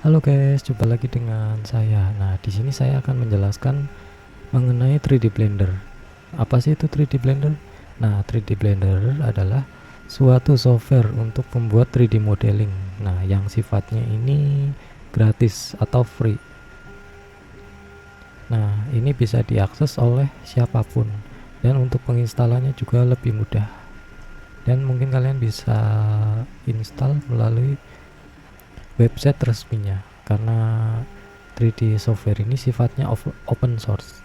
Halo guys, jumpa lagi dengan saya. Nah, di sini saya akan menjelaskan mengenai 3D Blender. Apa sih itu 3D Blender? Nah, 3D Blender adalah suatu software untuk membuat 3D modeling. Nah, yang sifatnya ini gratis atau free. Nah, ini bisa diakses oleh siapapun dan untuk penginstalannya juga lebih mudah. Dan mungkin kalian bisa install melalui website resminya karena 3D software ini sifatnya open source.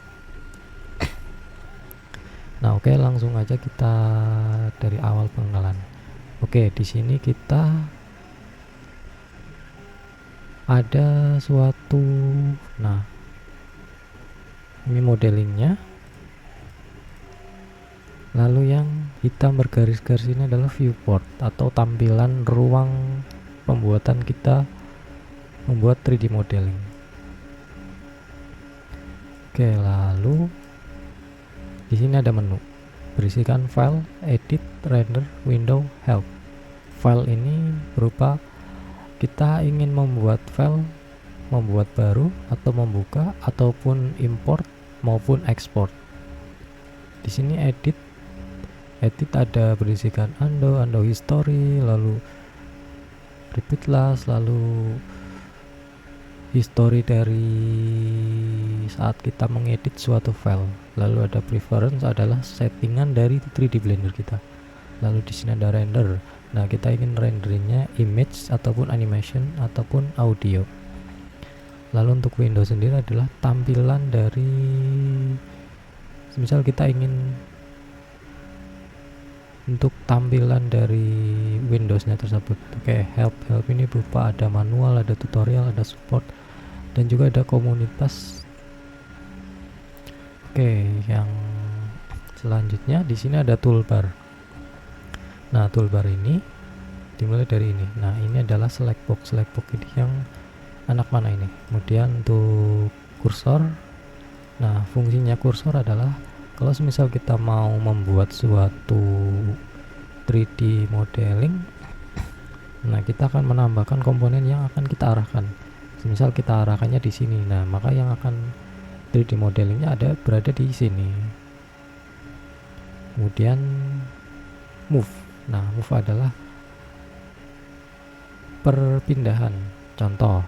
Nah, oke, langsung aja kita dari awal pengenalan. Oke, di sini kita ada suatu, nah, ini modelingnya. Lalu yang hitam bergaris-garis ini adalah viewport atau tampilan ruang pembuatan kita membuat 3D modeling. Oke, lalu di sini ada menu berisikan file, edit, render, window, help. File ini berupa kita ingin membuat file, membuat baru atau membuka ataupun import maupun export. Di sini edit ada berisikan undo history, lalu repeat last, lalu history dari saat kita mengedit suatu file. Lalu ada preference adalah settingan dari 3D Blender kita. Lalu di sini ada render. Nah, kita ingin renderingnya image ataupun animation ataupun audio. Lalu untuk window sendiri adalah tampilan dari, misal kita ingin untuk tampilan dari Windows-nya tersebut. Oke, help ini berupa ada manual, ada tutorial, ada support, dan juga ada komunitas. Oke, yang selanjutnya di sini ada toolbar. Nah, toolbar ini dimulai dari ini. Nah, ini adalah select box ini yang anak mana ini. Kemudian untuk kursor. Nah, fungsinya kursor adalah kalau misal kita mau membuat suatu 3D modeling, nah kita akan menambahkan komponen yang akan kita arahkan. Misal kita arahkannya di sini, nah maka yang akan 3D modelingnya berada di sini. Kemudian move. Nah, move adalah perpindahan. Contoh,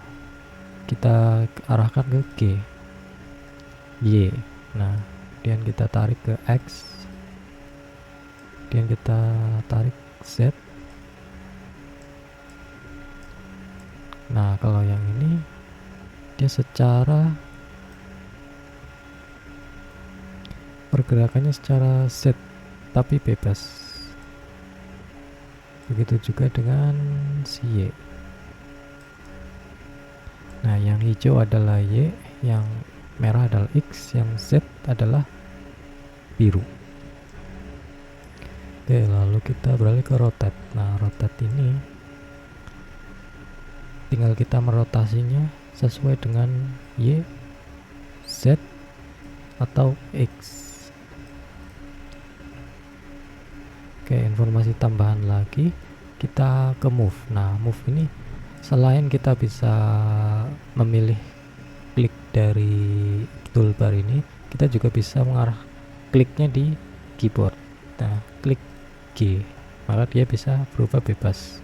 kita arahkan ke G, Y. Nah, kemudian kita tarik ke X, kemudian kita tarik Z. Nah, kalau yang ini dia secara pergerakannya secara Z tapi bebas. Begitu juga dengan si Y. Nah, yang hijau adalah Y, yang merah adalah X, yang Z adalah biru. Oke, lalu kita beralih ke rotate. Nah, rotate ini tinggal kita merotasinya sesuai dengan Y, Z, atau X. Oke, informasi tambahan lagi, kita ke move. Nah, move ini selain kita bisa memilih klik dari toolbar ini, kita juga bisa mengarah kliknya di keyboard. Nah, klik G, maka dia bisa berubah bebas.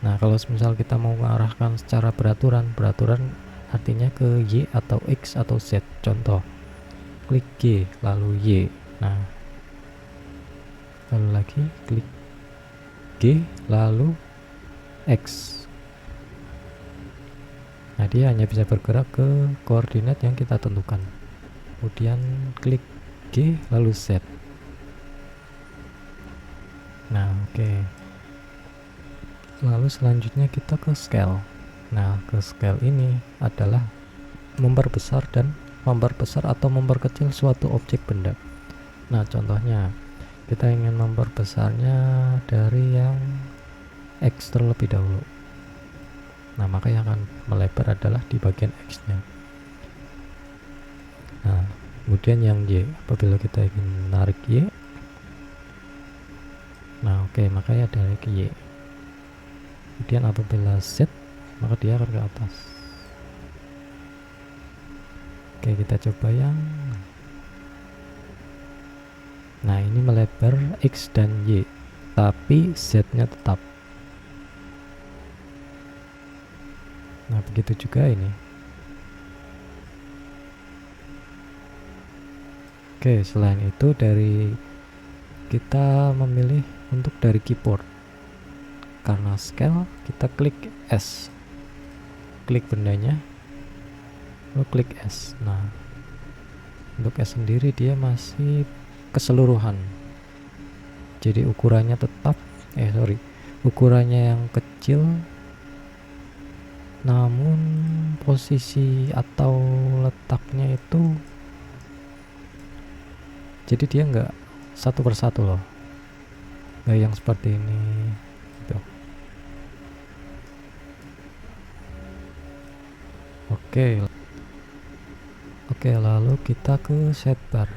Nah, kalau misal kita mau mengarahkan secara beraturan artinya ke Y atau X atau Z. Contoh, klik G lalu Y. Nah, lalu lagi klik G lalu X. Nah, dia hanya bisa bergerak ke koordinat yang kita tentukan. Kemudian klik G lalu Z. Nah, oke. Lalu selanjutnya kita ke scale. Nah, ke scale ini adalah memperbesar atau memperkecil suatu objek benda. Nah, contohnya kita ingin memperbesarnya dari yang X terlebih dahulu. Nah, maka yang akan melebar adalah di bagian X-nya. Nah, kemudian yang Y, apabila kita ingin menarik Y, nah oke, makanya dari Y. Kemudian apabila Z, maka dia akan ke atas. Oke, kita coba yang nah ini melebar X dan Y, tapi Z nya tetap. Nah begitu juga ini. Oke, selain itu dari kita memilih untuk dari keyboard, karena scale kita klik S, klik bendanya lalu klik S. Nah untuk S sendiri dia masih keseluruhan, jadi ukurannya tetap ukurannya yang kecil, namun posisi atau letaknya itu jadi dia nggak satu persatu loh, nggak yang seperti ini gitu. Oke, lalu kita ke setbar.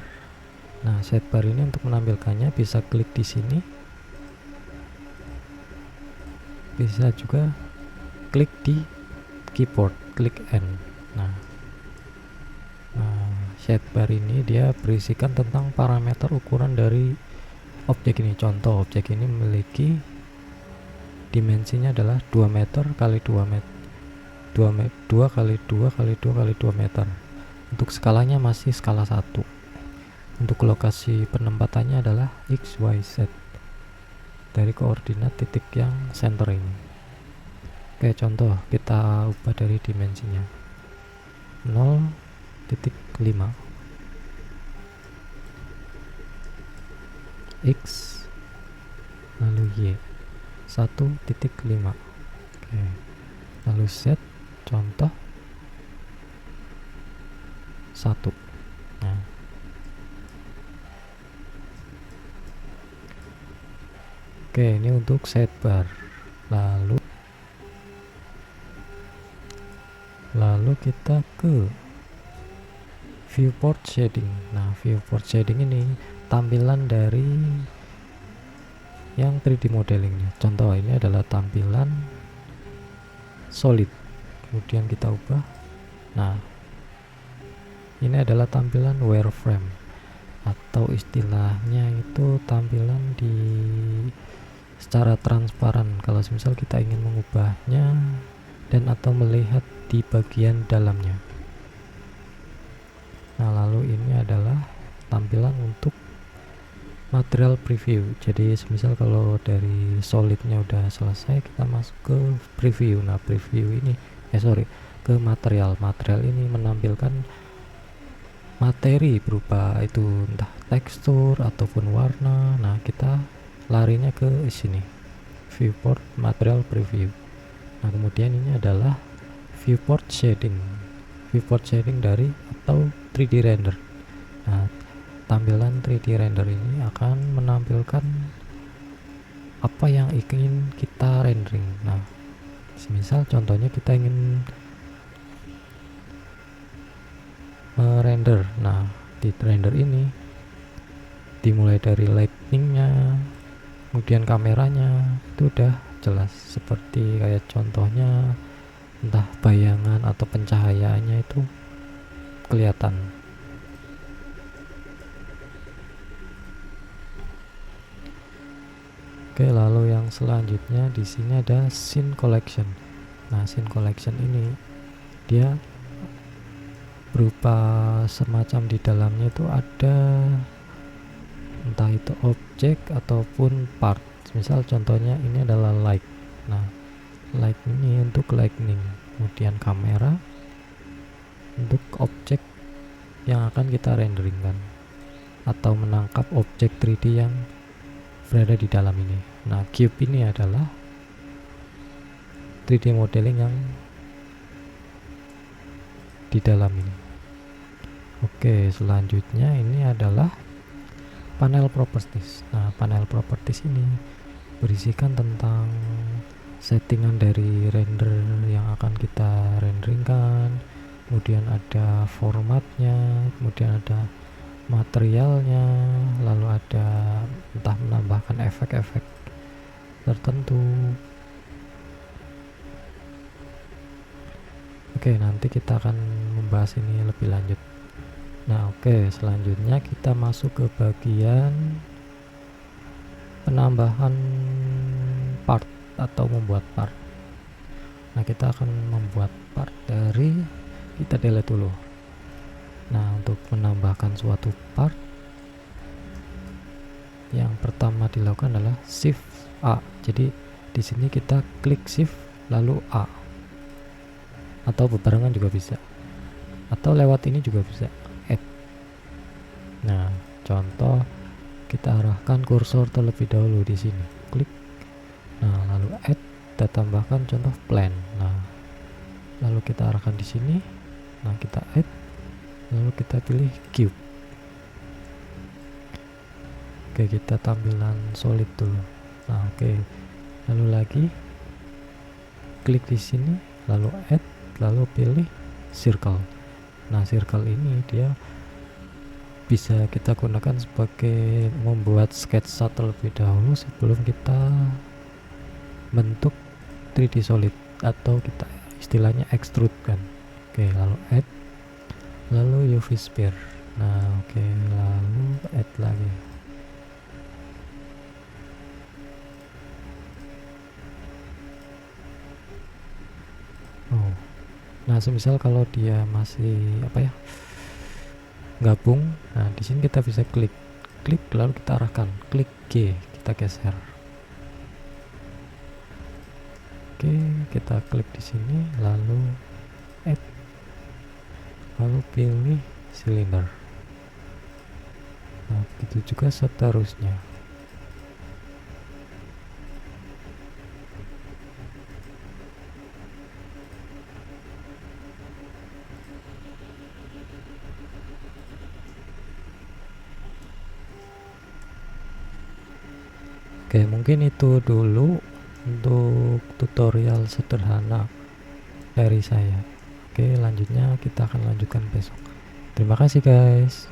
Nah setbar ini untuk menampilkannya bisa klik di sini, bisa juga klik di keyboard, klik N. Nah setbar ini dia berisikan tentang parameter ukuran dari objek ini. Contoh, objek ini memiliki dimensinya adalah 2 meter kali 2 meter 2 kali 2 kali 2 kali 2 meter. Untuk skalanya masih skala 1. Untuk lokasi penempatannya adalah X, Y, Z dari koordinat titik yang center ini. Oke, contoh kita ubah dari dimensinya 0.5 X lalu Y 1.5. Oke, lalu Z contoh 1. Nah oke, ini untuk setbar. Lalu kita ke viewport shading. Nah viewport shading ini tampilan dari yang 3D modelingnya. Contoh ini adalah tampilan solid, kemudian kita ubah. Nah ini adalah tampilan wireframe, atau istilahnya itu tampilan di secara transparan kalau misal kita ingin mengubahnya dan atau melihat di bagian dalamnya. Nah lalu ini adalah tampilan untuk material preview. Jadi misal kalau dari solidnya udah selesai, kita masuk ke preview. Nah preview ini ke material ini menampilkan materi berupa itu entah tekstur ataupun warna. Nah kita larinya ke sini, viewport material preview. Nah kemudian ini adalah viewport shading dari atau 3D render. Nah tampilan 3D render ini akan menampilkan apa yang ingin kita rendering. Nah misal contohnya kita ingin merender. Nah di render ini dimulai dari lightingnya, kemudian kameranya itu udah jelas, seperti kayak contohnya entah bayangan atau pencahayaannya itu kelihatan. Oke, lalu yang selanjutnya di sini ada scene collection. Nah scene collection ini dia berupa semacam di dalamnya itu ada entah itu objek ataupun part. Misal contohnya ini adalah light. Nah light ini untuk lightning, kemudian kamera untuk objek yang akan kita renderingkan atau menangkap objek 3D yang berada di dalam ini. Nah cube ini adalah 3D modeling yang di dalam ini. Oke, selanjutnya ini adalah panel properties. Nah panel properties ini berisikan tentang settingan dari render yang akan kita renderingkan, kemudian ada formatnya, kemudian ada materialnya, lalu ada entah menambahkan efek-efek tertentu. Oke, nanti kita akan membahas ini lebih lanjut. Nah, oke, selanjutnya kita masuk ke bagian penambahan part atau membuat part. Nah, kita akan membuat part dari, kita delete dulu. Nah, untuk menambahkan suatu part, yang pertama dilakukan adalah shift A. Jadi di sini kita klik shift lalu A, atau bebarengan juga bisa, atau lewat ini juga bisa, add. Nah, contoh kita arahkan kursor terlebih dahulu di sini, klik, nah lalu add, kita tambahkan contoh plan. Nah, lalu kita arahkan di sini, nah kita add, lalu kita pilih cube. Oke, kita tampilan solid dulu. Nah, oke, lalu lagi klik di sini, lalu add, lalu pilih circle. Nah, circle ini dia bisa kita gunakan sebagai membuat sketsa terlebih dahulu sebelum kita bentuk 3D solid, atau kita istilahnya extrude kan. Oke, lalu add, lalu UV sphere. Nah, oke, lalu add lagi. Nah, semisal kalau dia masih gabung, nah di sini kita bisa klik lalu kita arahkan, klik G, kita geser. Oke, kita klik di sini lalu add, lalu pilih silinder. Nah, begitu juga seterusnya. Oke, mungkin itu dulu untuk tutorial sederhana dari saya. Oke, lanjutnya kita akan lanjutkan besok. Terima kasih guys.